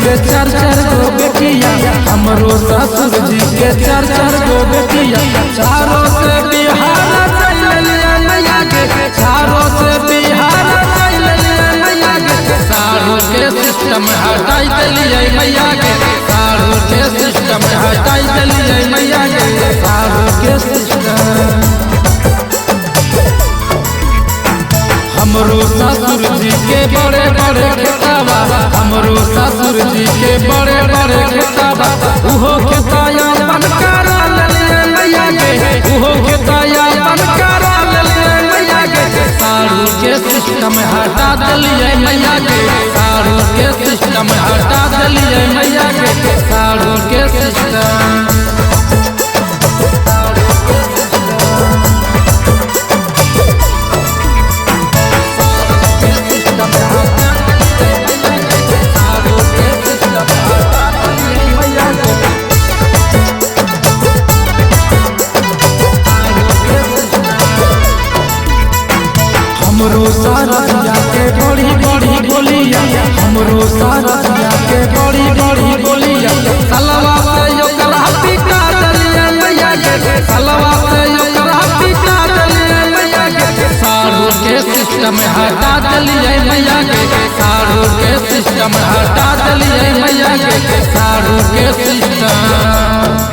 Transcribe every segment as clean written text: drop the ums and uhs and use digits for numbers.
के चार चार गो बेटिया, हमरो ससुर जी के चार चार गो बेटिया। चारों से बिहार चलिए मैया के, चारों से बिहार चलिए मैया के। साढ़ू के सिस्टम हटाई दिलिए मैया के, साढ़ू के सिस्टम हटाई दिलिए मैया के, साढ़ू के सिस्टम। हमरो ससुर जी के बड़े बड़े खेताबा, हमरो ससुर जी के बड़े बड़े खेताबा। उहो खेताया बनकारा ललिए मैया के, उहो खेताया बनकारा ललिए मैया के। साढ़ू के सिस्टम हटा दिलिए मैया के, साढ़ू के सिस्टम हटा दिलिए मैया के, साढ़ू के सिस्टम। हमरो सारथिया के बड़ी बड़ी बोलिया, हमरो सारथिया के बड़ी बड़ी बोलिया। सलवा से ओकरा पिटा दिलिए मैया के, सलवा से ओकरा पिटा दिलिए मैया के। साढ़ू के सिस्टम हटा दिलिए मैया के, साढ़ू के सिस्टम हटा दिलिए मैया के, साढ़ू के सिस्टम।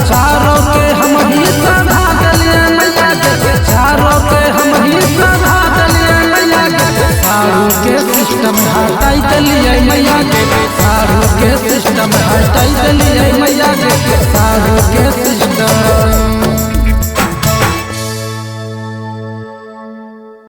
चारों के हम ही सधा दिलिए मैया के, चारों के हम ही सधा दिलिए मैया के। साढ़ू के सिस्टम हटाई दिलिए मैया के, साढ़ू के सिस्टम